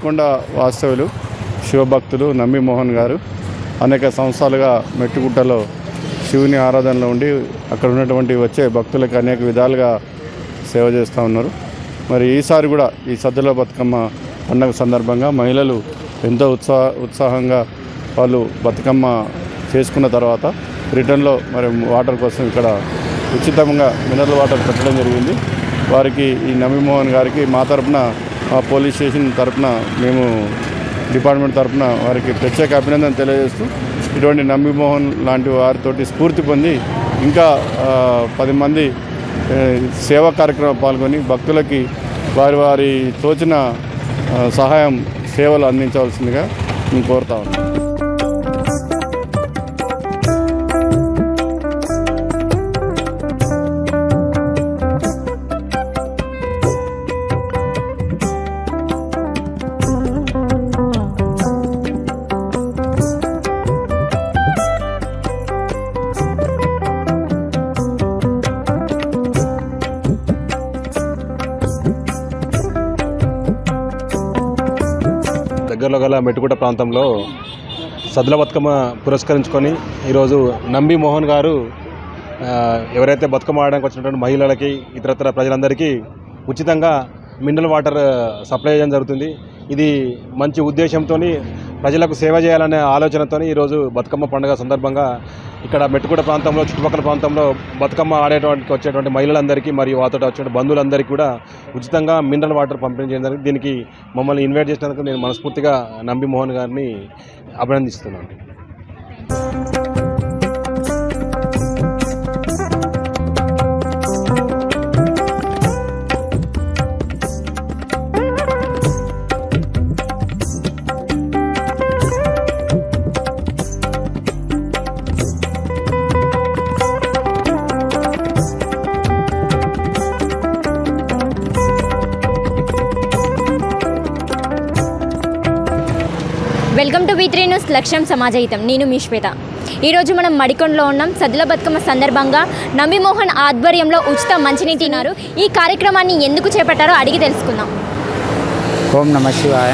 మడికొండ వాస్తవులు శివభక్తులు నంబి మోహన్ గారు అనేక సంవత్సరాలుగా మెట్టుగుట్టలో శివుని ఆరాధనలో ఉండి అక్కడ ఉన్నటువంటి వచ్చే భక్తులకు అనేక విధాలుగా సేవ చేస్తూ ఉన్నారు. మరి ఈసారి కూడా ఈ సద్దుల బతుకమ్మ పండుగ సందర్భంగా మహిళలు ఎంతో ఉత్సాహంగా వాళ్ళు బతుకమ్మ చేసుకున్న తర్వాత రిటర్న్లో మరి వాటర్ కోసం ఇక్కడ ఉచితంగా మినరల్ వాటర్ పెట్టడం జరిగింది. వారికి ఈ నంబి మోహన్ గారికి మా తరఫున పోలీస్ స్టేషన్ తరఫున మేము డిపార్ట్మెంట్ తరఫున వారికి ప్రత్యేక అభినందన తెలియజేస్తూ ఇటువంటి నంబి మోహన్ లాంటి వారితోటి స్ఫూర్తి పొంది ఇంకా 10 మంది సేవా కార్యక్రమం పాల్గొని భక్తులకి వారి తోచిన సహాయం సేవలు అందించవలసిందిగా మేము కోరుతా ఉన్నాం. దగ్గరలో గల మెట్టుగుట్ట ప్రాంతంలో సద్దుల బతుకమ్మ పురస్కరించుకొని ఈరోజు నంబి మోహన్ గారు ఎవరైతే బతుకమ్మ ఆడడానికి వచ్చినటువంటి మహిళలకి ఇతరత్ర ప్రజలందరికీ ఉచితంగా మినరల్ వాటర్ సప్లై చేయడం జరుగుతుంది. ఇది మంచి ఉద్దేశంతో ప్రజలకు సేవ చేయాలనే ఆలోచనతో ఈరోజు బతుకమ్మ పండుగ సందర్భంగా ఇక్కడ మెట్టుగుట్ట ప్రాంతంలో చుట్టుపక్కల ప్రాంతంలో బతుకమ్మ వచ్చేటువంటి మహిళలందరికీ మరియు వాతో వచ్చే బంధువులందరికీ కూడా ఉచితంగా మినరల్ వాటర్ పంపిణీ చేయడం జరిగింది. దీనికి మమ్మల్ని ఇన్వైట్ చేసినందుకు నేను మనస్ఫూర్తిగా నంబి మోహన్ గారిని అభినందిస్తున్నాను. వెల్కమ్ టు V3 న్యూస్ లక్ష్యం సమాజహితం. నేను మీ శ్వేత. ఈరోజు మనం మడికొండలో ఉన్నాం. సద్దుల బతుకమ్మ సందర్భంగా నంబి మోహన్ ఆధ్వర్యంలో ఉచిత మంచినీటినారు. ఈ కార్యక్రమాన్ని ఎందుకు చేపట్టారో అడిగి తెలుసుకుందాం. ఓం నమః శివాయ.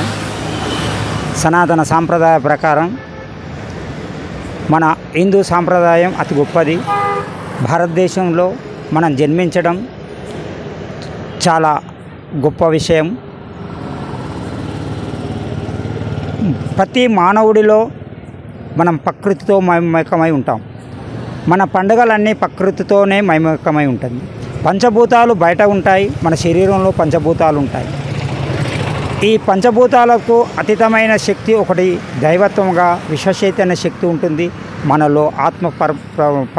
సనాతన సాంప్రదాయ ప్రకారం మన హిందూ సాంప్రదాయం అతి గొప్పది. భారతదేశంలో మనం జన్మించడం చాలా గొప్ప విషయం. ప్రతి మానవుడిలో మనం ప్రకృతితో మమేకమై ఉంటాం. మన పండుగలన్నీ ప్రకృతితోనే మమేకమై ఉంటుంది. పంచభూతాలు బయట ఉంటాయి, మన శరీరంలో పంచభూతాలు ఉంటాయి. ఈ పంచభూతాలకు అతీతమైన శక్తి ఒకటి దైవత్వంగా విశ్వచైతన్య శక్తి ఉంటుంది. మనలో ఆత్మ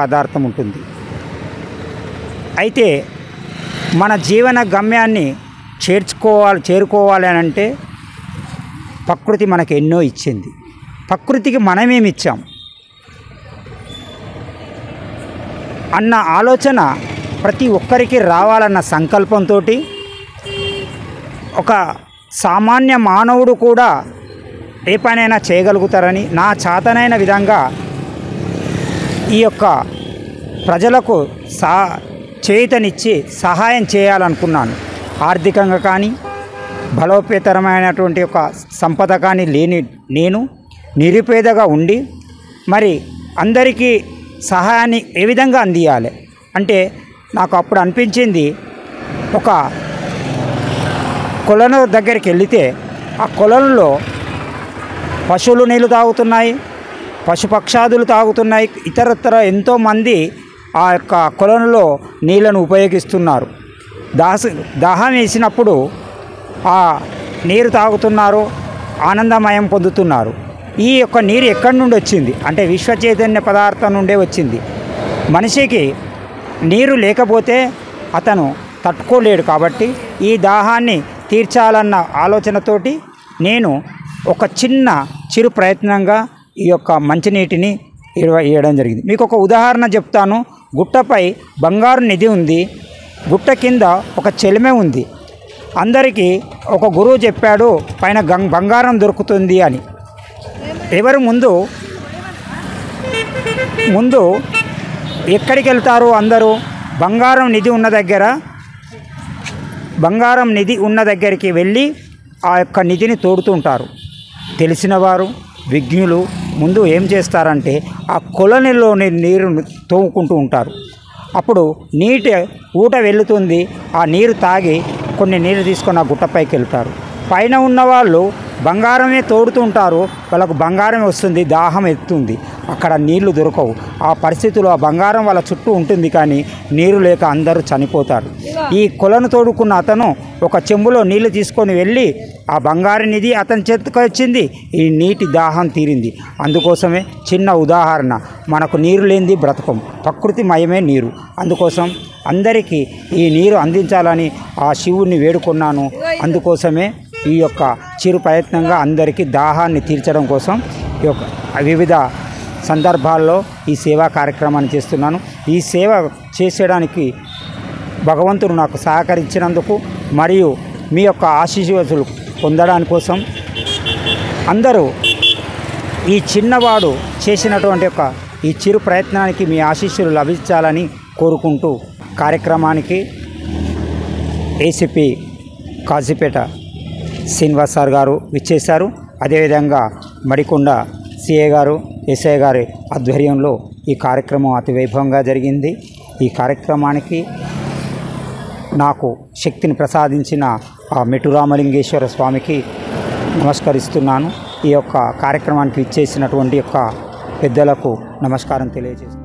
పదార్థం ఉంటుంది. అయితే మన జీవన గమ్యాన్ని చేరుకోవాలి అని అంటే ప్రకృతి మనకు ఎన్నో ఇచ్చింది. ప్రకృతికి మనమేమి ఇచ్చాం అన్న ఆలోచన ప్రతి ఒక్కరికి రావాలన్న సంకల్పంతో ఒక సామాన్య మానవుడు కూడా ఏ పనైనా చేయగలుగుతారని నా చేతనైన విధంగా ఈ యొక్క ప్రజలకు చేతనిచ్చి సహాయం చేయాలనుకున్నాను. ఆర్థికంగా కానీ బలోపేతరమైనటువంటి ఒక సంపద కానీ లేని నేను నిరుపేదగా ఉండి మరి అందరికీ సహాయాన్ని ఏ విధంగా అందియాలి అంటే నాకు అప్పుడు అనిపించింది. ఒక కొలను దగ్గరికి వెళితే ఆ కొలంలో పశువులు నీళ్ళు తాగుతున్నాయి, పశుపక్షాదులు తాగుతున్నాయి, ఇతరత్ర ఎంతోమంది ఆ యొక్క కొలంలో నీళ్ళను ఉపయోగిస్తున్నారు. దాహం వేసినప్పుడు ఆ నీరు తాగుతున్నారు, ఆనందమయం పొందుతున్నారు. ఈ యొక్క నీరు ఎక్కడి నుండి వచ్చింది అంటే విశ్వ చైతన్య పదార్థం నుండే వచ్చింది. మనిషికి నీరు లేకపోతే అతను తట్టుకోలేడు. కాబట్టి ఈ దాహాన్ని తీర్చాలన్న ఆలోచనతోటి నేను ఒక చిరు ప్రయత్నంగా ఈ యొక్క మంచినీటిని ఇవ్వడం జరిగింది. మీకు ఒక ఉదాహరణ చెప్తాను. గుట్టపై బంగారు నిధి ఉంది, గుట్ట కింద ఒక చెలిమె ఉంది. అందరికీ ఒక గురువు చెప్పాడు పైన బంగారం దొరుకుతుంది అని. ఎవరు ముందు ఎక్కడికి వెళ్తారు అందరూ? బంగారం నిధి ఉన్న దగ్గరికి వెళ్ళి ఆ యొక్క నిధిని తోడుతుంటారు. తెలిసిన వారు విజ్ఞులు ముందు ఏం చేస్తారంటే ఆ కొలనిలోని నీరును తోముకుంటూ ఉంటారు. అప్పుడు నీటి ఊట వెళుతుంది. ఆ నీరు తాగి కొన్ని నీరు తీసుకొని ఆ గుట్టపైకి వెళ్తారు. పైన ఉన్నవాళ్ళు బంగారమే తోడుతుంటారు. వాళ్ళకు బంగారమే వస్తుంది, దాహం ఎత్తుంది, అక్కడ నీళ్లు దొరకవు. ఆ పరిస్థితుల్లో ఆ బంగారం వాళ్ళ చుట్టూ ఉంటుంది, కానీ నీరు లేక అందరూ చనిపోతారు. ఈ కొలను తోడుకున్న అతను ఒక చెంబులో నీళ్లు తీసుకొని వెళ్ళి ఆ బంగారు నిధి అతని చేతికి వచ్చింది. ఈ నీటి దాహం తీరింది. అందుకోసమే చిన్న ఉదాహరణ, మనకు నీరు లేనిది బ్రతకం, ప్రకృతిమయమే నీరు. అందుకోసం అందరికీ ఈ నీరు అందించాలని ఆ శివుణ్ణి వేడుకున్నాను. అందుకోసమే ఈ యొక్క చిరు ప్రయత్నంగా అందరికీ దాహాన్ని తీర్చడం కోసం ఈ యొక్క వివిధ సందర్భాల్లో ఈ సేవా కార్యక్రమాన్ని చేస్తున్నాను. ఈ సేవ చేసేయడానికి భగవంతుడు నాకు సహకరించినందుకు మరియు మీ యొక్క ఆశీస్సులు పొందడానికి కోసం అందరూ ఈ చిన్నవాడు చేసినటువంటి యొక్క ఈ చిరు ప్రయత్నానికి మీ ఆశీస్సులు లభించాలని కోరుకుంటూ కార్యక్రమానికి ఏసీపీ కాజీపేట శ్రీనివాస్ సార్ గారు విచ్చేశారు. అదేవిధంగా మడికొండ సిఏ గారు, ఎస్ఐ గారి ఆధ్వర్యంలో ఈ కార్యక్రమం అతి వైభవంగా జరిగింది. ఈ కార్యక్రమానికి నాకు శక్తిని ప్రసాదించిన ఆ మెట్టురామలింగేశ్వర స్వామికి నమస్కరిస్తున్నాను. ఈ యొక్క కార్యక్రమానికి విచ్చేసినటువంటి యొక్క పెద్దలకు నమస్కారం తెలియజేస్తున్నాను.